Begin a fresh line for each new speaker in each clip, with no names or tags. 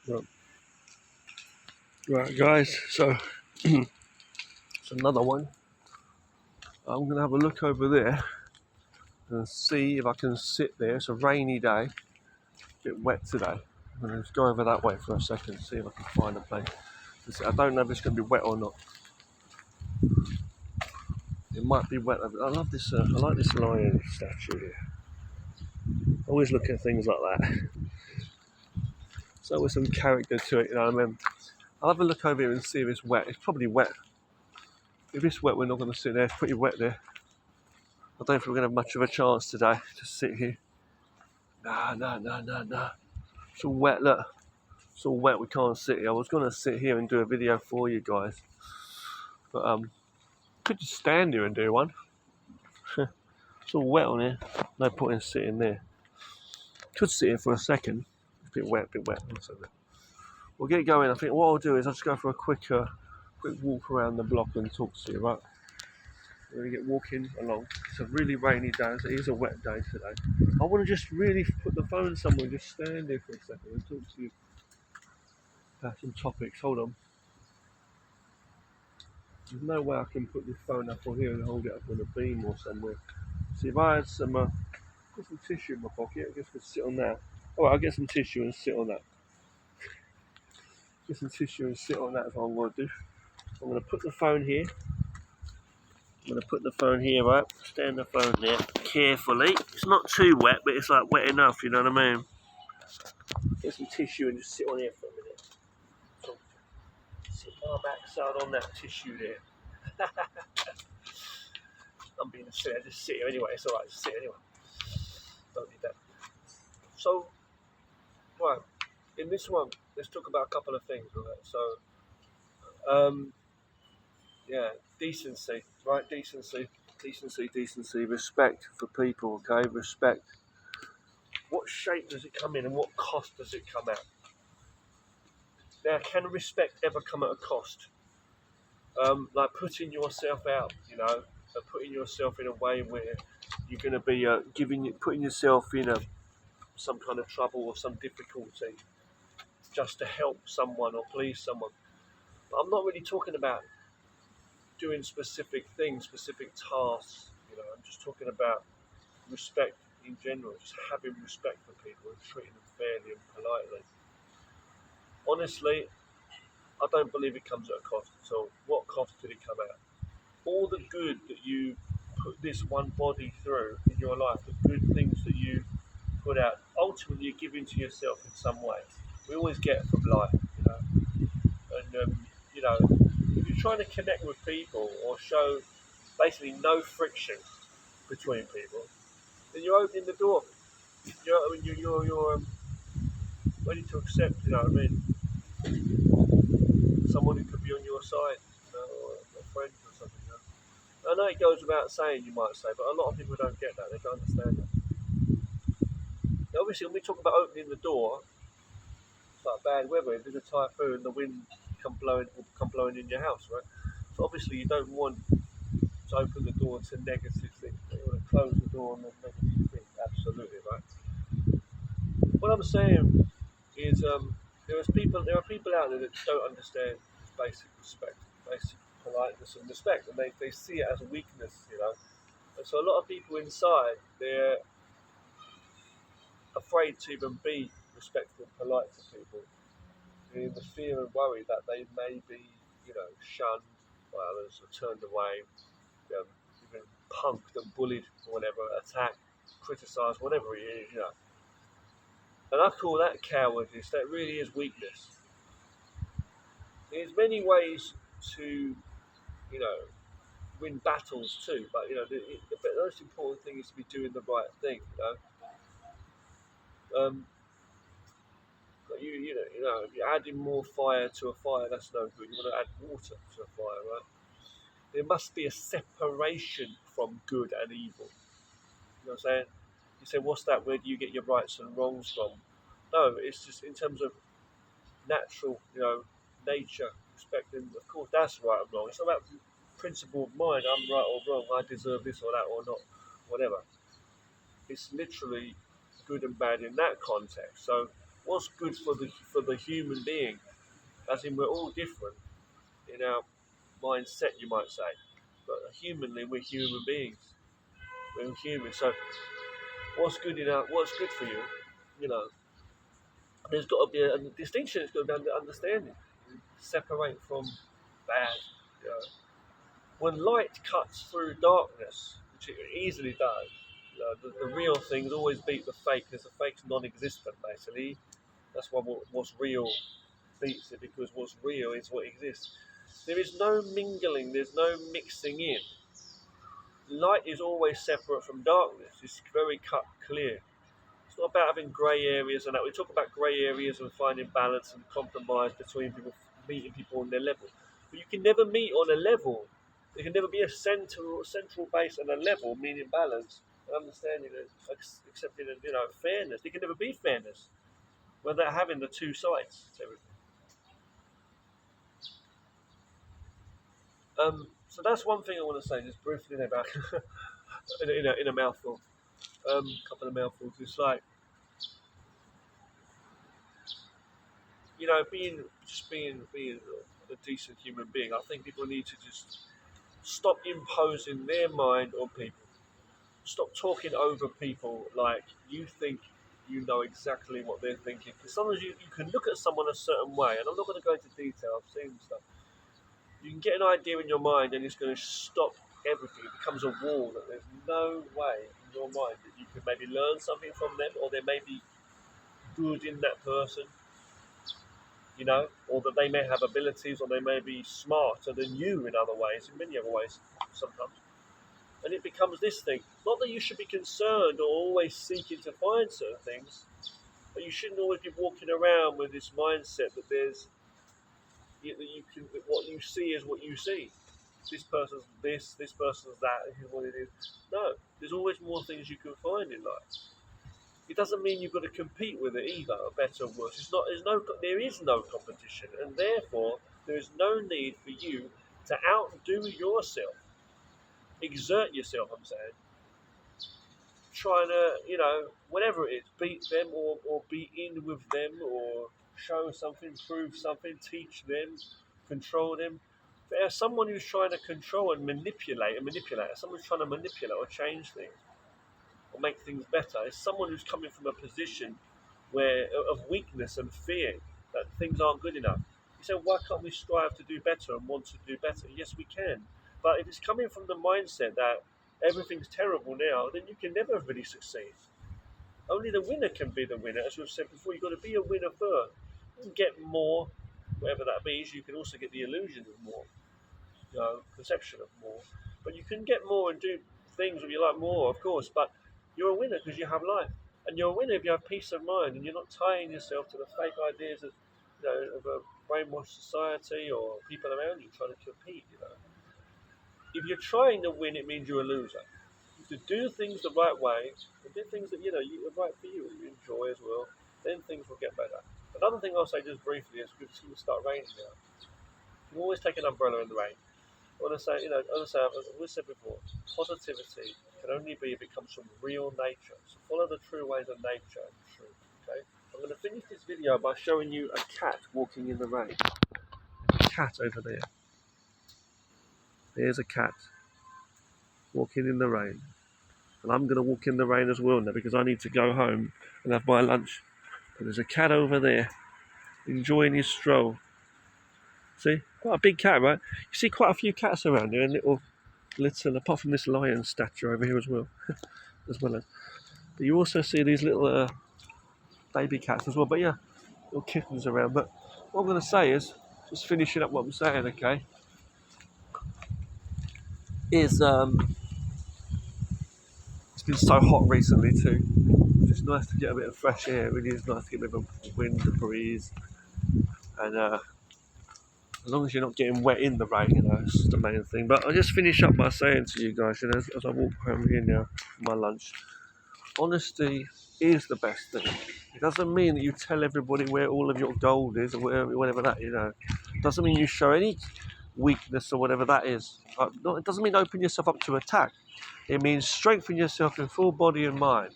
Right, right guys, so it's another one. I'm going to have a look over there and see if I can sit there. It's a rainy day, a bit wet today. I'm going to just go over that way for a second, see if I can find a place to sit. I don't know if it's going to be wet or not. It might be wet. I love this, I like this lion statue here. I always look at things like that. There's always some character to it, you know what I mean? I'll have a look over here and see if it's wet. It's probably wet. If it's wet, we're not going to sit there. It's pretty wet there. I don't think we're going to have much of a chance today to sit here. Nah. It's all wet, look. It's all wet, we can't sit here. I was going to sit here and do a video for you guys. But, could just stand here and do one. It's all wet on here. No point in sitting there. Could sit here for a second. It's a bit wet. We'll get going. I think what I'll do is I'll just go for a quick walk around the block and talk to you, right? We're going to get walking along. It's a really rainy day, so it is a wet day today. I want to just really put the phone somewhere and just stand there for a second and talk to you about some topics. Hold on. There's no way I can put this phone up on here and hold it up on a beam or somewhere. See, if I had some tissue in my pocket, I guess I could sit on that. Alright, I'll get some tissue and sit on that. Get some tissue and sit on that is what I'm going to do. I'm going to put the phone here. Right? Stand the phone there carefully. It's not too wet, but it's like wet enough, you know what I mean? Get some tissue and just sit on here for a minute. So, sit my backside on that tissue there. I'm being silly, I just sit here anyway. It's alright, just sit anyway. Don't need that. So, right, in this one, let's talk about a couple of things, right? So, yeah, decency, right? Decency, respect for people, okay? Respect. What shape does it come in and what cost does it come at? Now, can respect ever come at a cost? Like putting yourself out, you know, putting yourself in a way where you're going to be putting yourself in some kind of trouble or some difficulty just to help someone or please someone. But I'm not really talking about doing specific things, specific tasks. You know, I'm just talking about respect in general, just having respect for people and treating them fairly and politely. Honestly, I don't believe it comes at a cost at all. What cost did it come at? All the good that you put this one body through in your life, the good things that you put out, ultimately you're giving to yourself in some way. We always get from life, you know. And, you know, if you're trying to connect with people or show basically no friction between people, then you're opening the door. You're ready to accept, you know what I mean, someone who could be on your side, you know, or a friend or something. You know? I know it goes without saying, you might say, but a lot of people don't get that. They don't understand that. Now, obviously, when we talk about opening the door, it's like bad weather. If there's a typhoon, the wind will come blowing in your house, right? So obviously, you don't want to open the door to negative things. You want to close the door on the negative things. Absolutely, right? What I'm saying is, there are people out there that don't understand basic respect, basic politeness and respect, and they see it as a weakness, you know. And so a lot of people inside, they're afraid to even be respectful and polite to people, in the fear and worry that they may be, you know, shunned by others or turned away, even punked and bullied or whatever, attacked, criticised, whatever it is, you know. And I call that cowardice. That really is weakness. There's many ways to, you know, win battles too, but you know, the most important thing is to be doing the right thing. You know, if you're adding more fire to a fire, that's no good. You want to add water to a fire, right? There must be a separation from good and evil. You know what I'm saying? You say, what's that? Where do you get your rights and wrongs from? No, it's just in terms of natural, you know, nature, respecting. Of course, that's right and wrong. It's not about principle of mind. I'm right or wrong. I deserve this or that or not, whatever. It's literally good and bad in that context. So what's good for the human being. As in, we're all different in our mindset, you might say, but humanly, we're human beings. We're human. So, what's good for you? You know, there's got to be a distinction. It's got to be understanding, separate from bad. You know. When light cuts through darkness, which it easily does, you know, the real things always beat the fake, because the fake's non-existent, basically. That's why what's real beats it, because what's real is what exists. There is no mingling, there's no mixing in. Light is always separate from darkness. It's very cut clear. It's not about having grey areas and that. We talk about grey areas and finding balance and compromise between people, meeting people on their level. But you can never meet on a level. There can never be a central base and a level, meaning balance, understanding and accepting and, fairness. There can never be fairness without having the two sides to everything. So that's one thing I want to say, just briefly there back in a mouthful. Couple of mouthfuls. It's like, being a decent human being. I think people need to just stop imposing their mind on people. Stop talking over people like you think you know exactly what they're thinking. Because sometimes you can look at someone a certain way, and I'm not going to go into detail. I've seen stuff. You can get an idea in your mind, and it's going to stop everything. It becomes a wall that there's no way in your mind that you can maybe learn something from them, or there may be good in that person, or that they may have abilities, or they may be smarter than you in other ways, in many other ways sometimes. And it becomes this thing. Not that you should be concerned or always seeking to find certain things, but you shouldn't always be walking around with this mindset that that what you see is what you see. This person's this person's that, this is what it is. No, there's always more things you can find in life. It doesn't mean you've got to compete with it either, better or worse. There is no competition, and therefore there is no need for you to outdo yourself. Exert yourself, I'm saying. Trying to, whatever it is, beat them or be in with them or show something, prove something, teach them, control them. But someone who's trying to control and manipulate, someone's trying to manipulate or change things or make things better, it's someone who's coming from a position of weakness and fear that things aren't good enough. You say, why can't we strive to do better and want to do better? Yes, we can. But if it's coming from the mindset that everything's terrible now, then you can never really succeed. Only the winner can be the winner. As we've said before, you've got to be a winner first. You can get more, whatever that means. You can also get the illusion of more, perception of more. But you can get more and do things that you like more, of course. But you're a winner because you have life. And you're a winner if you have peace of mind and you're not tying yourself to the fake ideas of a brainwashed society or people around you trying to compete, If you're trying to win, it means you're a loser. To do things the right way, and do things that are right for you, and you enjoy as well, then things will get better. Another thing I'll say just briefly is it's going to start raining now. You always take an umbrella in the rain. I want to say, as we said before, positivity can only be if it comes from real nature. So follow the true ways of nature and truth. Okay. I'm going to finish this video by showing you a cat walking in the rain. There's a cat over there. There's a cat walking in the rain. And I'm going to walk in the rain as well now because I need to go home and have my lunch. But there's a cat over there enjoying his stroll. See? Quite a big cat, right? You see quite a few cats around here, and little, apart from this lion statue over here as well. But you also see these little baby cats as well. But yeah, little kittens around. But what I'm going to say is, just finishing up what I'm saying, okay, is it's been so hot recently too. It's nice to get a bit of fresh air. It really is nice to get a bit of a wind, a breeze, and as long as you're not getting wet in the rain, it's the main thing. But I'll just finish up by saying to you guys, as I walk home here now for my lunch, honesty is the best thing. It doesn't mean that you tell everybody where all of your gold is or whatever that, It doesn't mean you show any weakness or whatever that is. It doesn't mean open yourself up to attack. It means strengthen yourself in full body and mind.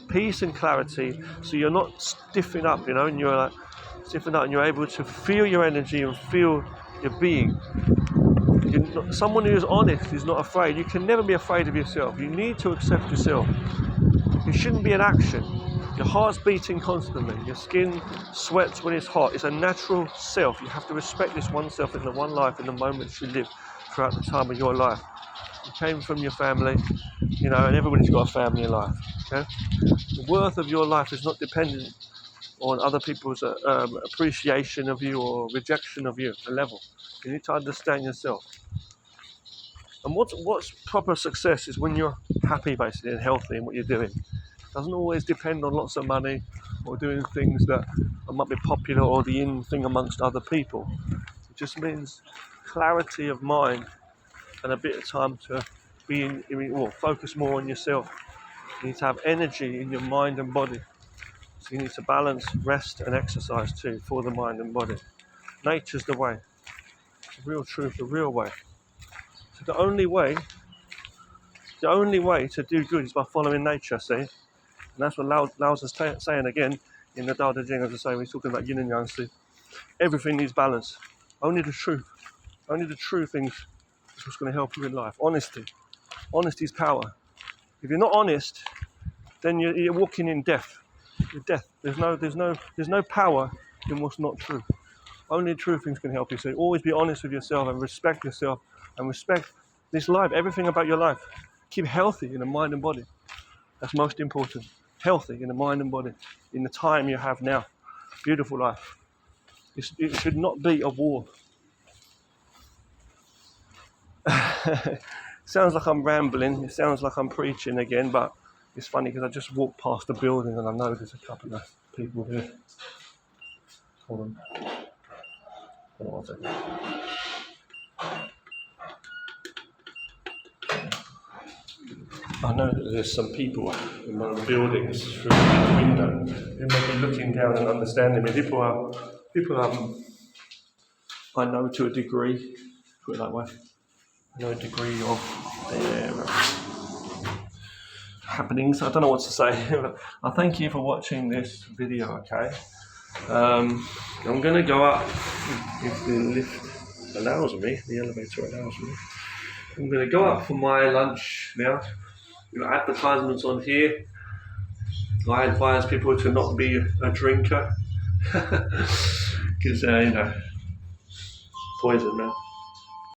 peace and clarity, so you're not stiffing up, and you're like stiffing up, and you're able to feel your energy and feel your being. Someone who is honest is not afraid. You can never be afraid of yourself. You need to accept yourself. You shouldn't be an action. Your heart's beating constantly. Your skin sweats when it's hot. It's a natural self. You have to respect this one self in the one life, in the moments you live throughout the time of your life. You came from your family, and everybody's got a family in life. Okay? The worth of your life is not dependent on other people's appreciation of you or rejection of you, a level. You need to understand yourself. And what's proper success is when you're happy, basically, and healthy in what you're doing. It doesn't always depend on lots of money or doing things that might be popular or the in thing amongst other people. It just means clarity of mind and a bit of time to focus more on yourself. You need to have energy in your mind and body. So you need to balance rest and exercise too for the mind and body. Nature's the way. The real truth, the real way. So the only way to do good is by following nature, see? And that's what Lao's is saying again in the Tao Te Ching, as I say, when he's talking about yin and yang, see? Everything needs balance. Only the true things is what's going to help you in life. Honesty. Honesty is power. If you're not honest, then you're walking in death. You're death. There's no power in what's not true. Only the true things can help you. So always be honest with yourself and respect yourself and respect this life, everything about your life. Keep healthy in the mind and body. That's most important. Healthy in the mind and body in the time you have now. Beautiful life. It should not be a war. Sounds like I'm rambling. It sounds like I'm preaching again, but it's funny because I just walked past the building and I know there's a couple of people here. Hold on. Hold on 1 second. I know that there's some people in one of the buildings through the window who may be looking down and understanding me. People I know to a degree, put it that way. I know a degree of their happenings. I don't know what to say. I thank you for watching this video, okay? I'm going to go up if the lift allows me, the elevator allows me. I'm going to go up for my lunch now. Advertisements on here. I advise people to not be a drinker because, poison, man.